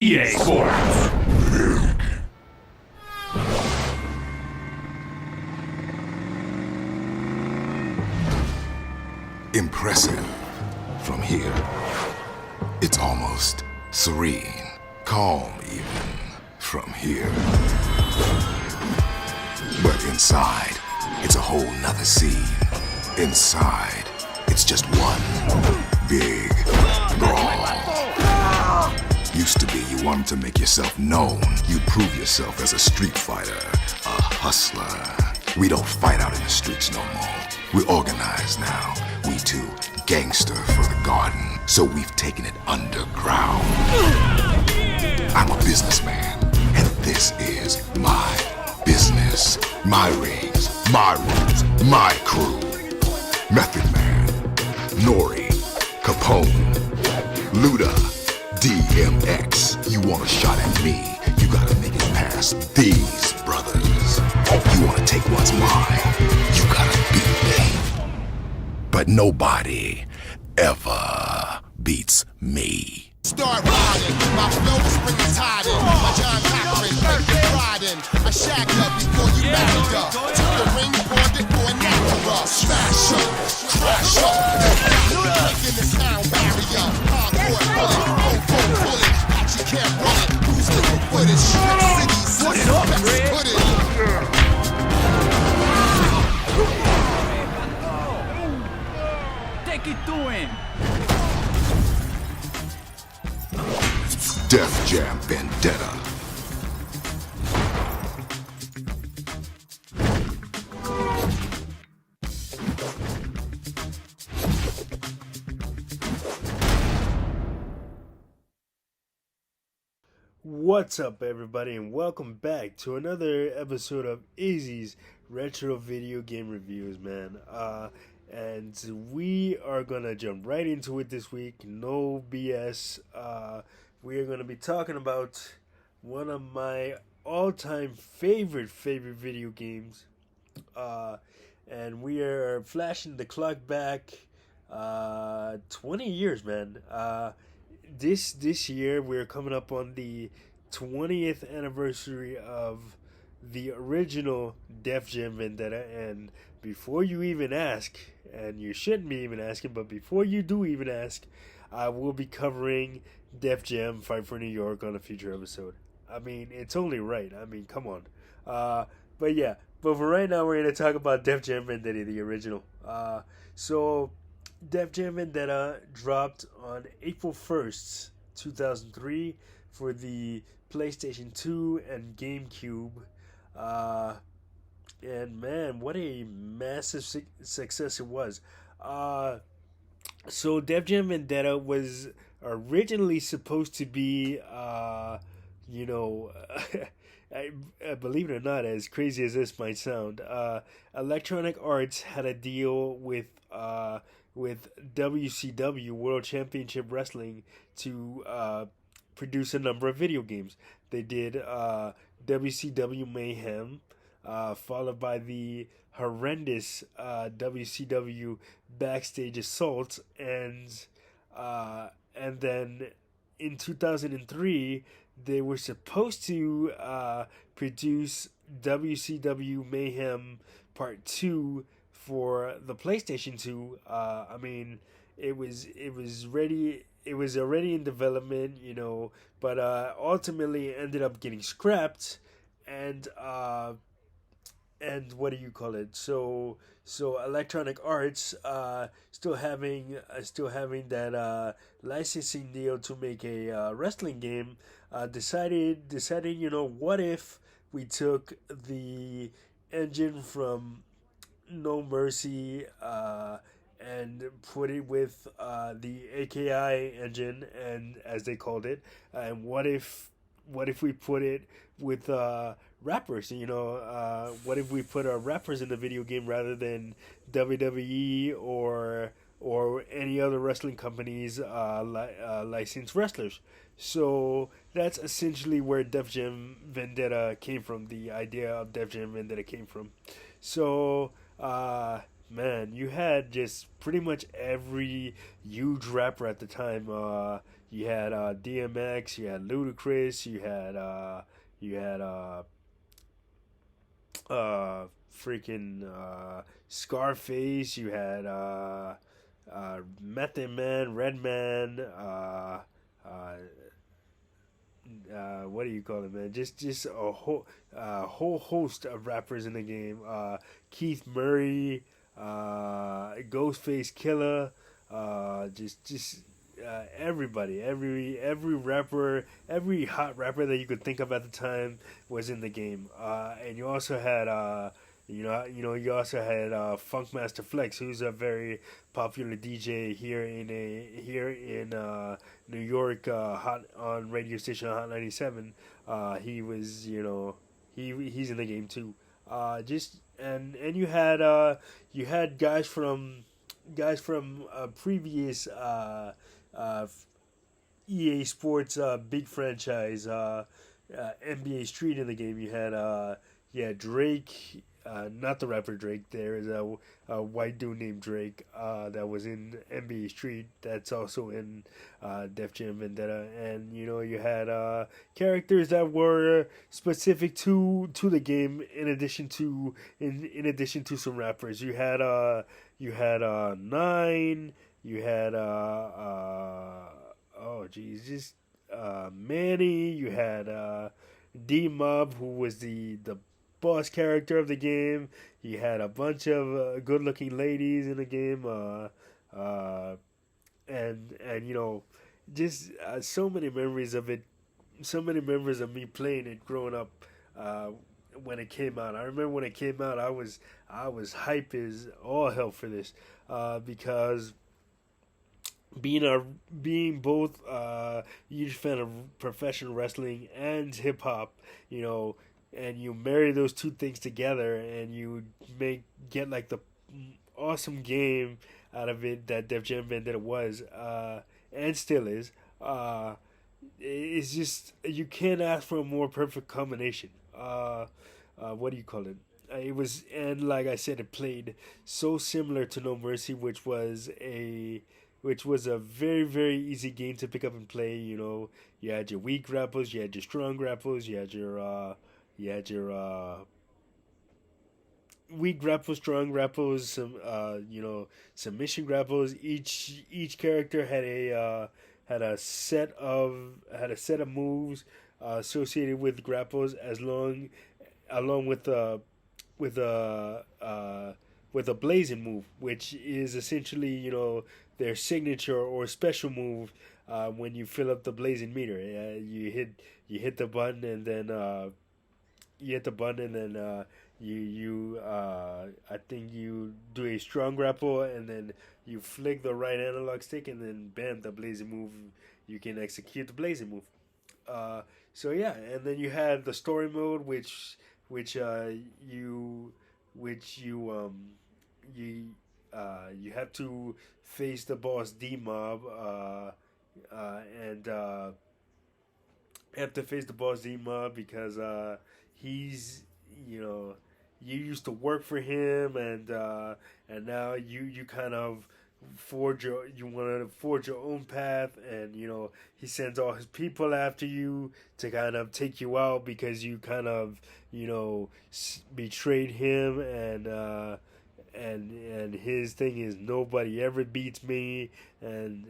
EA Sports. Impressive. From here, it's almost serene, calm even. From here. But inside, it's a whole nother scene. Inside, it's just one big brawl. Used to be you wanted to make yourself known. You prove yourself as a street fighter, a hustler. We don't fight out in the streets no more. We're organized now. We too, gangster for the garden. So we've taken it underground. I'm a businessman, and this is my business. My rings, my rules, my crew. Method Man, Nori, Capone, Luda, DMX. You want a shot at me, you gotta make it past these brothers. You wanna take what's mine, you gotta beat me. But nobody ever beats me. Start riding, my flow spring is hiding. My John Cochran, like the riding. I shagged her before you married her. Took the ring, pawned it for an actor. Smash her, crash her. Breaking the sound barrier. Hardcore bullet, actually can't run it. Who's looking for this shit? City suspects, put it. Take it to him. Def Jam Vendetta. What's up, everybody, and welcome back to another episode of Izzy's Retro Video Game Reviews, man. And we are gonna jump right into it this week. No BS. We are gonna be talking about one of my all-time favorite video games. And we are flashing the clock back 20 years, man. This year we're coming up on the 20th anniversary of the original Def Jam Vendetta, and before you even ask, and you shouldn't be even asking, but before you do even ask, I will be covering Def Jam Fight for New York on a future episode. I mean, it's only right. I mean, come on. But for right now, we're going to talk about Def Jam Vendetta, the original. So Def Jam Vendetta dropped on April 1st, 2003 for the PlayStation 2 and GameCube. And man, what a massive success it was. So Def Jam Vendetta was originally supposed to be, I believe it or not, as crazy as this might sound, Electronic Arts had a deal with WCW, World Championship Wrestling, to produce a number of video games. They did WCW Mayhem, followed by the horrendous WCW Backstage Assault, and then in 2003 they were supposed to produce WCW Mayhem Part 2 for the PlayStation 2. I mean, it was ready. It was already in development, but ultimately ended up getting scrapped, and what do you call it? So Electronic Arts, still having that licensing deal to make a wrestling game, decided, what if we took the engine from No Mercy and put it with the AKI engine, and as they called it, and what if we put it with rappers? What if we put our rappers in the video game rather than WWE or any other wrestling companies licensed wrestlers? So that's essentially where Def Jam Vendetta came from. The idea of Def Jam Vendetta came from. So man, you had just pretty much every huge rapper at the time. you had DMX, you had Ludacris, you had freaking Scarface, you had Method Man, Redman, what do you call it, man? Just a whole host of rappers in the game. Keith Murray, Ghostface Killer, just everybody, every rapper, every hot rapper that you could think of at the time was in the game. And you also had you also had Funkmaster Flex, who's a very popular DJ here in New York, hot on radio station Hot 97. He was he's in the game too. Just and you had guys from previous EA Sports big franchise, NBA Street in the game. You had Drake, not the rapper Drake. There is a white dude named Drake that was in NBA Street. That's also in Def Jam Vendetta, and you had characters that were specific to the game. In addition to some rappers, you had Nine. You had oh geez, just Manny. You had D Mob, who was the boss character of the game. You had a bunch of good-looking ladies in the game, and just so many memories of it. So many memories of me playing it growing up. When it came out, I remember when it came out, I was hype as all hell for this, because being both a huge fan of professional wrestling and hip hop, and you marry those two things together, and you get like the awesome game out of it that Def Jam Vendetta was, and still is. It's just, you can't ask for a more perfect combination. What do you call it? It was, and like I said, it played so similar to No Mercy, which was a very, very easy game to pick up and play. You had your weak grapples, you had your strong grapples, you had your weak grapples, strong grapples, some submission grapples. Each character had a set of moves associated with grapples, along with a blazing move, which is essentially their signature or special move. When you fill up the blazing meter, you hit the button, and then I think you do a strong grapple, and then you flick the right analog stick, and then bam, the blazing move. You can execute the blazing move. So yeah, and then you had the story mode, which you have to face the boss D Mob, and have to face the boss D Mob because he's you used to work for him, and now you kind of want to forge your own path, and he sends all his people after you to kind of take you out because you kind of betrayed him, and his thing is nobody ever beats me, and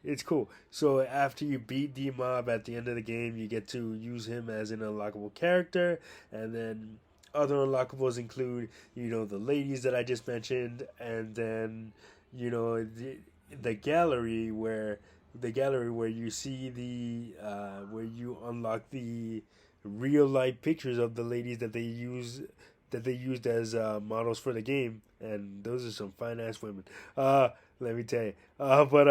it's cool. So after you beat D Mob at the end of the game, you get to use him as an unlockable character, and then other unlockables include the ladies that I just mentioned, and then the gallery where you see where you unlock the real life pictures of the ladies that they used as models for the game, and those are some fine ass women. Let me tell you. But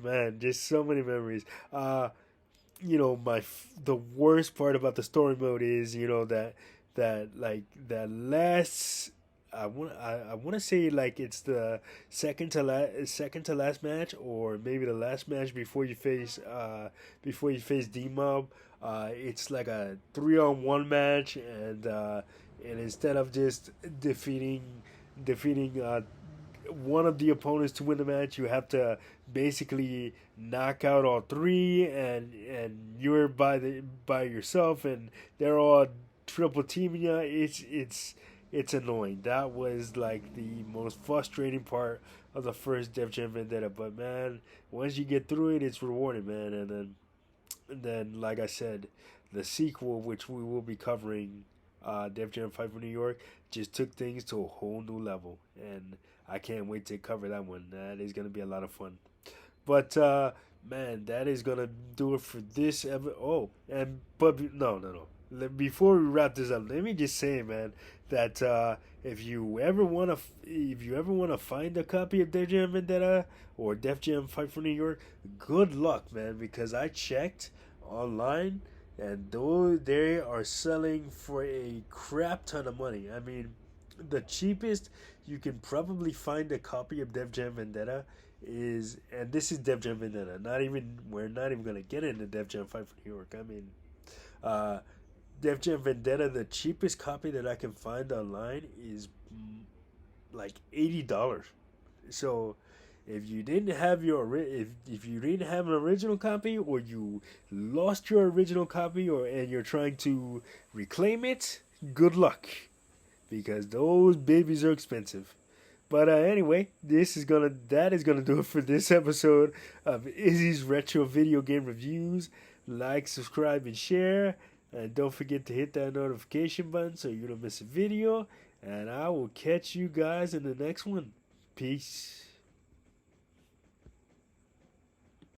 man, just so many memories. The worst part about the story mode is that last. I want to say like it's the second to last match, or maybe the last match before you face D Mob. It's like a 3-on-1 match, and instead of just defeating one of the opponents to win the match. You have to basically knock out all three, and you're by yourself, and they're all triple teaming you. It's annoying. That was like the most frustrating part of the first Def Jam Vendetta. But man, once you get through it, it's rewarding, man. And then like I said, the sequel, which we will be covering, Def Jam Fight for New York, just took things to a whole new level, and I can't wait to cover that one. That is gonna be a lot of fun. But man, that is gonna do it for this ever. Oh, and but no. Before we wrap this up, let me just say, man, that if you ever wanna find a copy of Def Jam Vendetta or Def Jam Fight for New York, good luck, man, because I checked online, and though they are selling for a crap ton of money. I mean, the cheapest you can probably find a copy of Def Jam Vendetta is, and this is Def Jam Vendetta. We're not even gonna get into Def Jam Fight for New York. I mean, Def Jam Vendetta, the cheapest copy that I can find online is like $80. So if you didn't have if you didn't have an original copy, or you lost your original copy, and you're trying to reclaim it, good luck, because those babies are expensive. But anyway, that is gonna do it for this episode of Izzy's Retro Video Game Reviews. Like, subscribe, and share. And don't forget to hit that notification button so you don't miss a video. And I will catch you guys in the next one. Peace.